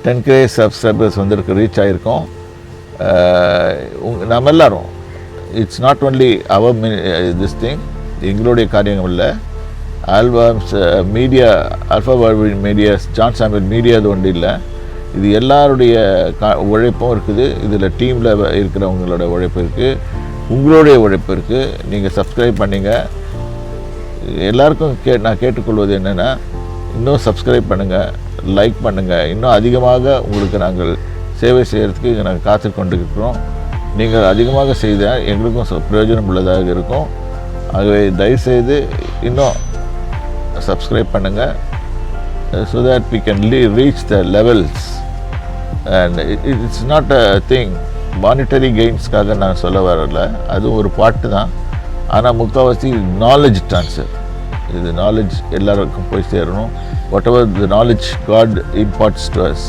10K subscribers வந்துருக்கு, reach ஆகிருக்கோம். நம்ம எல்லாரும் it's not only our this thing, எங்களுடைய காரியங்கள் இல்லை, albums media, alpha world media, John Samuel media அது ஒன்றும் இல்லை, இது எல்லாருடைய உழைப்பும் இருக்குது. இதில் டீமில் இருக்கிறவங்களோட உழைப்பு இருக்குது, உங்களுடைய உழைப்பு இருக்குது. நீங்கள் சப்ஸ்கிரைப் பண்ணிங்க. எல்லாருக்கும் நான் கேட்டுக்கொள்வது என்னென்னா, இன்னும் சப்ஸ்கிரைப் பண்ணுங்கள், லைக் பண்ணுங்கள். இன்னும் அதிகமாக உங்களுக்கு நாங்கள் சேவை செய்கிறதுக்கு இங்கே நாங்கள் காத்து கொண்டு இருக்கிறோம். நீங்கள் அதிகமாக செய்தால் எங்களுக்கும் பிரயோஜனம் உள்ளதாக இருக்கும். ஆகவே தயவுசெய்து இன்னும் சப்ஸ்கிரைப் பண்ணுங்கள், so that we can reach the levels. And it's not a thing, monetary கெயின்ஸ்க்காக நான் சொல்ல வரல, அதுவும் ஒரு பாட்டு தான். ஆனால் முக்கால்வாசி நாலேஜ் ட்ரான்ஸ்ஃபர், இது நாலேஜ் எல்லாருக்கும் போய் சேரணும். Whatever the knowledge God imparts to us,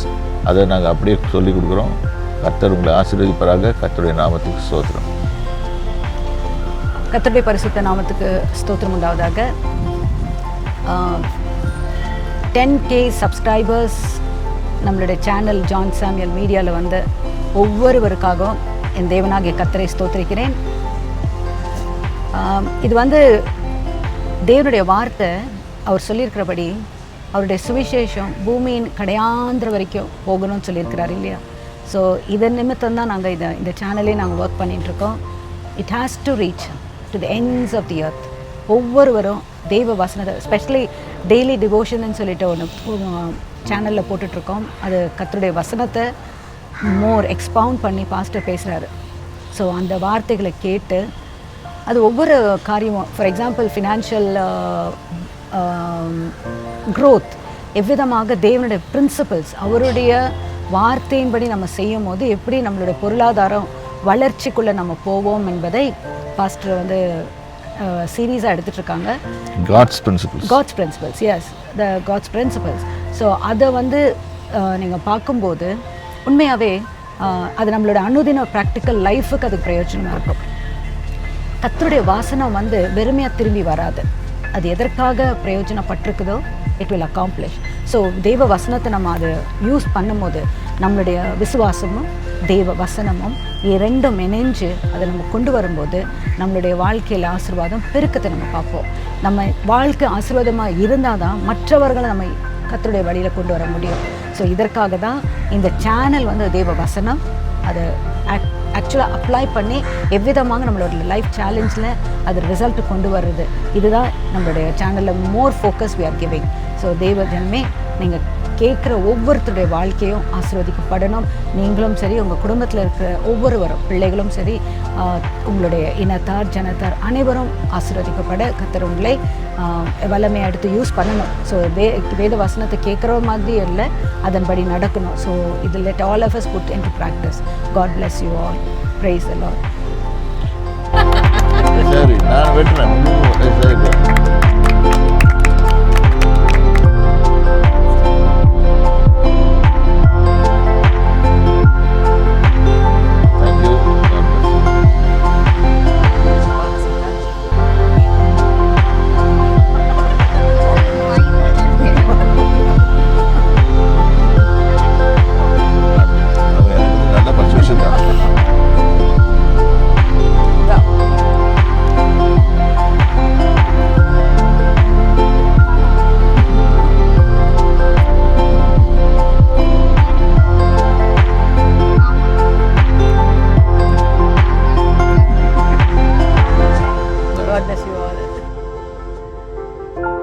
அதை நாங்கள் அப்படியே சொல்லிக் கொடுக்குறோம். கர்த்தர் உங்களை ஆசீர்வதிப்பாராக. கர்த்தருடைய நாமத்துக்கு ஸ்தோத்திரம். கர்த்தருடைய பரிசுத்த நாமத்துக்கு ஸ்தோத்திரம் உண்டாவதாக. 10K சப்ஸ்கிரைபர்ஸ் நம்மளுடைய சேனல் ஜான் சாமுவேல் மீடியாவில் வந்து ஒவ்வொருவருக்காகவும் என் தேவனாகிய கர்த்தரை ஸ்தோத்திரிக்கிறேன். இது வந்து தேவனுடைய வார்த்தை, அவர் சொல்லியிருக்கிறபடி அவருடைய சுவிசேஷம் பூமியின் கடையாந்திர வரைக்கும் போகணும்னு சொல்லியிருக்கிறார் இல்லையா? ஸோ இதன் நிமித்தம் தான் நாங்கள் இந்த சேனலே நாங்கள் ஒர்க் பண்ணிகிட்ருக்கோம். It has to reach to the ends of the earth. ஒவ்வொருவரும் தெய்வ வசனத்தை, ஸ்பெஷலி டெய்லி டிவோஷன்னு சொல்லிட்டு ஒன்று சேனலில் போட்டுட்ருக்கோம். அது கர்த்தருடைய வசனத்தை மோர் எக்ஸ்பவுண்ட் பண்ணி பாஸ்டர் பேசுகிறாரு. ஸோ அந்த வார்த்தைகளை கேட்டு அது ஒவ்வொரு காரியமும், ஃபார் எக்ஸாம்பிள் ஃபினான்ஷியல் க்ரோத், எவ்விதமாக தேவனுடைய பிரின்சிபல்ஸ், அவருடைய வார்த்தையின்படி நம்ம செய்யும் போது எப்படி நம்மளுடைய பொருளாதாரம் வளர்ச்சிக்குள்ளே நம்ம போவோம் என்பதை பாஸ்டர் வந்து சீரீஸாக எடுத்துகிட்ருக்காங்க. God's principles, S, the gods principles. So அதை வந்து நீங்கள் பார்க்கும்போது உண்மையாகவே அது நம்மளோட அனுதின ப்ராக்டிக்கல் லைஃபுக்கு அது பிரயோஜனமாக இருக்கும். கர்த்தருடைய வாசனம் வந்து வெறுமையாக திரும்பி வராது, அது எதற்காக பிரயோஜனப்பட்டிருக்குதோ இட் வில் அக்காம்ப்ளிஷ். ஸோ தெய்வ வசனத்தை நம்ம அதை யூஸ் பண்ணும்போது நம்மளுடைய விசுவாசமும் தெய்வ வசனமும் இரண்டும் இணைஞ்சு அதை நம்ம கொண்டு வரும்போது நம்மளுடைய வாழ்க்கையில் ஆசீர்வாதம் பெருக்கத்தை நம்ம பார்ப்போம். நம்ம வாழ்க்கை ஆசீர்வாதமாக இருந்தால் தான் மற்றவர்களை நம்ம கர்த்தருடைய வழியில் கொண்டு வர முடியும். ஸோ இதற்காக தான் இந்த சேனல் வந்து தெய்வ வசனம் அதை ஆக்சுவலாக அப்ளை பண்ணி எவ்விதமாக நம்மளோட லைஃப் சேலஞ்சில் அது ரிசல்ட் கொண்டு வர்றது. இதுதான் நம்மளுடைய சேனலில் more focus we are giving. So தெய்வ ஜனமே, நீங்கள் கேட்குற ஒவ்வொருத்தருடைய வாழ்க்கையும் ஆசீர்வதிக்கப்படணும். நீங்களும் சரி, உங்கள் குடும்பத்தில் இருக்கிற ஒவ்வொருவரும், பிள்ளைகளும் சரி, உங்களுடைய இனத்தார் ஜனத்தார் அனைவரும் ஆசீர்வதிக்கப்பட கர்த்தர் உங்களை வல்லமையை எடுத்து யூஸ் பண்ணணும். ஸோ வேத வசனத்தை கேட்குற மாதிரி இல்லை, அதன்படி நடக்கணும். ஸோ இது let all of us put into practice. God bless you all. Praise the Lord. சரி, நான் வெட்டுறேன்.